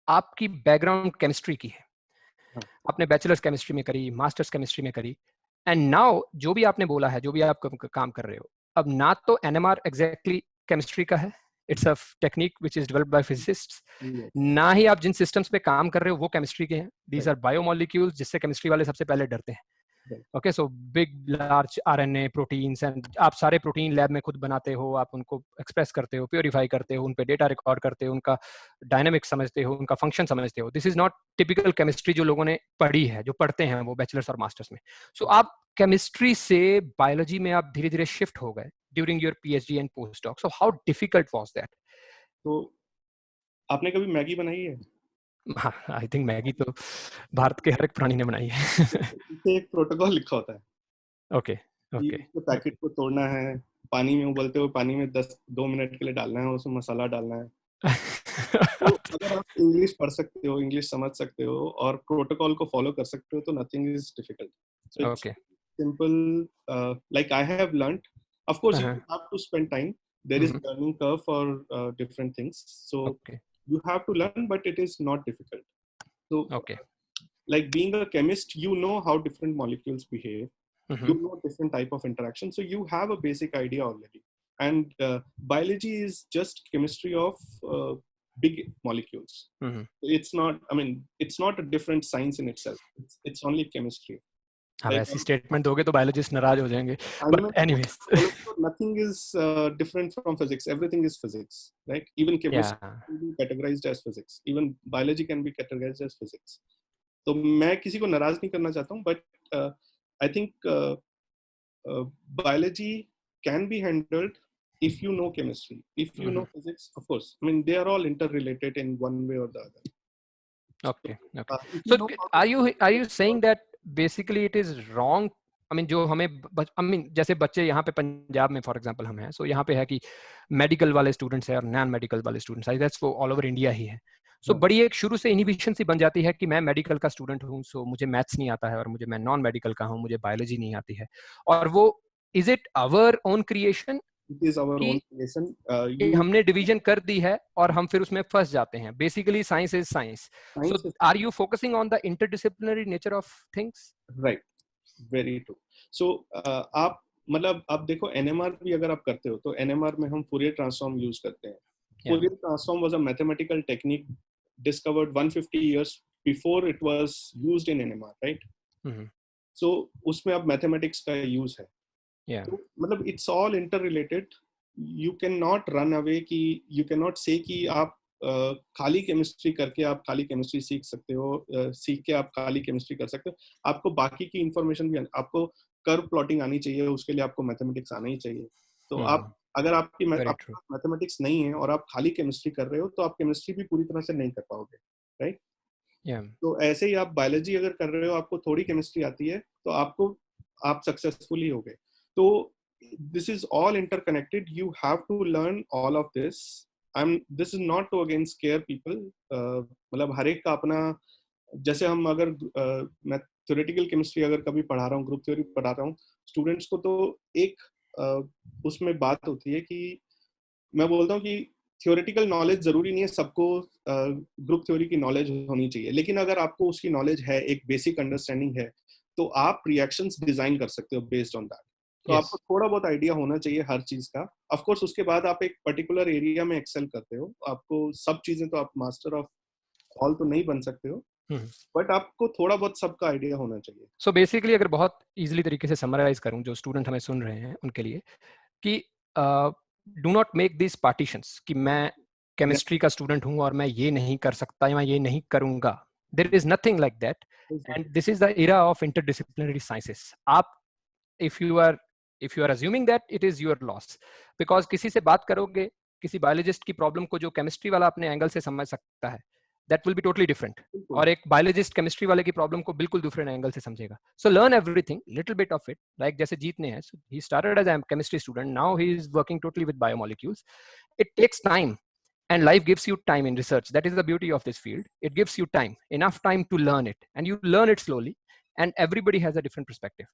आपकी background chemistry की है, हाँ, आपने बैचलर्स केमिस्ट्री में करी, मास्टर्स केमिस्ट्री में करी, एंड नाउ जो भी आपने बोला है, जो भी आप काम कर रहे हो, अब ना तो एनएमआर एग्जैक्टली केमिस्ट्री का है, it's a technique which is developed by physicists, yes, ना ही आप जिन सिस्टम्स पे काम कर रहे हो वो केमिस्ट्री के हैं, दीज right, आर बायोमोलिक्यूल्स, जिससे केमिस्ट्री वाले सबसे पहले डरते हैं। right, okay, so big large RNA proteins, and आप सारे प्रोटीन लैब में खुद बनाते हो, आप उनको एक्सप्रेस करते हो, प्योरीफाई करते हो, उन पे डेटा रिकॉर्ड करते हो, उनका डायनेमिक समझते हो, उनका फंक्शन समझते हो। This is not typical chemistry जो लोगों ने पढ़ी है, जो पढ़ते हैं वो बैचलर्स और मास्टर्स में। सो आप केमिस्ट्री से बायोलॉजी में आप धीरे धीरे शिफ्ट हो गए during your PhD and post doc, so how difficult was that? तो आपने कभी मैगी बनाई है? हाँ, आई थिंक मैगी तो भारत के हर एक प्राणी ने बनाई है। इसमें एक प्रोटोकॉल लिखा होता है ओके, कि ओके। उसको पैकेट को तोड़ना है, पानी में उबलते हुए पानी में 2 मिनट के लिए डालना है, उसमें मसाला डालना है। तो अगर आप इंग्लिश पढ़ सकते हो, इंग्लिश समझ सकते हो और प्रोटोकॉल को फॉलो कर सकते हो, तो nothing is difficult. So it's okay. Simple, like I have learned. Of course you have to spend time, there is learning curve for different things, so okay, you have to learn, but it is not difficult. So okay. like being a chemist, you know how different molecules behave, you know different type of interaction, so you have a basic idea already. And biology is just chemistry of big molecules. It's not, I mean, it's not a different science in itself, it's only chemistry. अब Like ऐसी statement दोगे तो biologist नाराज हो जाएंगे, I'm but not, anyways. nothing is different from physics, everything is physics, right? Even या chemistry can be categorized as physics, even biology can be categorized as physics. तो मैं किसी को नाराज नहीं करना चाहता हूँ, but I think biology can be handled if you know chemistry, if you know physics, of course. I mean, they are all interrelated in one way or the other. Okay, okay. If you so know how are you to, saying that basically it is wrong? I mean जो हमें I mean जैसे बच्चे यहाँ पे पंजाब में for example हम हैं, सो यहाँ पे है कि मेडिकल वाले स्टूडेंट्स हैं और नॉन मेडिकल वाले स्टूडेंट्स हैं, दैट्स वो ऑल ओवर इंडिया ही है। सो बड़ी एक शुरू से इनहिबिशन सी बन जाती है कि मैं मेडिकल का स्टूडेंट हूँ, सो मुझे मैथ्स नहीं आता है, और मुझे मैं नॉन मेडिकल का हूँ, मुझे बायोलॉजी नहीं आती है। और वो is it our own creation it is our कि own creation. हमने डिवीजन कर दी है और हम फिर उसमें फंस जाते हैं? Basically science is science, so Science is are you focusing on the interdisciplinary nature of things? right, very true. So आप मतलब आप देखो, NMR भी अगर आप करते हो तो NMR में हम Fourier transform यूज करते हैं. या Fourier transform was a mathematical technique discovered 150 years before it was used in NMR, right? So उसमें अब मैथमेटिक्स का यूज है. या तो मतलब it's all inter related. You can not run away कि यू कैन नॉट से कि आप खाली केमिस्ट्री करके आप खाली केमिस्ट्री सीख सकते हो, सीख के आप खाली केमिस्ट्री कर सकते हो. आपको बाकी की इंफॉर्मेशन भी आपको कर्व प्लॉटिंग आनी चाहिए, उसके लिए आपको मैथमेटिक्स आना ही चाहिए. तो आप अगर आपके वेरी पास ट्रू। मैथमेटिक्स नहीं है और आप खाली केमिस्ट्री कर रहे हो, तो आप केमिस्ट्री भी पूरी तरह से नहीं कर पाओगे, राइट? या तो ऐसे ही आप बायोलॉजी अगर कर रहे हो, आपको थोड़ी केमिस्ट्री आती है, तो आप सक्सेसफुली हो गए. तो this is all interconnected. You have to learn all of this. This is not to again scare people. मतलब हर एक का अपना, जैसे हम अगर मैं थ्योरेटिकल केमिस्ट्री अगर कभी पढ़ा रहा हूँ, ग्रुप थ्योरी पढ़ा रहा हूँ स्टूडेंट्स को, तो एक उसमें बात होती है कि मैं बोलता हूँ कि थ्योरेटिकल नॉलेज जरूरी नहीं है सबको ग्रुप थ्योरी की नॉलेज होनी चाहिए, लेकिन अगर आपको उसकी नॉलेज है, एक बेसिक अंडरस्टैंडिंग है, तो आप रिएक्शंस डिजाइन कर सकते हो बेस्ड ऑन दैट. तो यस। आपको थोड़ा बहुत आइडिया होना चाहिए हर चीज का. ऑफ कोर्स उसके बाद आप एक पर्टिकुलर एरिया में एक्सेल करते हो, आपको सब चीजें, तो आप मास्टर ऑफ ऑल तो नहीं बन सकते हो, बट आपको थोड़ा बहुत सबका आइडिया होना चाहिए. सो बेसिकली अगर बहुत इजीली तरीके से समराइज करूं जो स्टूडेंट हमें सुन रहे हैं उनके लिए, कि do not make this partitions कि मैं Yeah, केमिस्ट्री का स्टूडेंट हूं और मैं ये नहीं कर सकता या मैं ये नहीं करूंगा. There is nothing like that, and this is the era of interdisciplinary sciences. आप if you are assuming that, it is your loss, because किसी से बात करोगे, किसी बायोलॉजिस्ट की प्रॉब्लम को जो केमिस्ट्री वाला अपने एंगल से समझ सकता है, that will be totally different, बिल्कुल. और एक बायोलॉजिस्ट केमिस्ट्री वाले की प्रॉब्लम को बिल्कुल दूसरे एंगल से समझेगा. So learn everything, little bit of it, like जैसे जीत ने है, he started as a chemistry student, now he is working totally with biomolecules. It takes time, and life gives you time in research. That is the beauty of this field. It gives you time, enough time to learn it, and you learn it slowly, and everybody has a different perspective.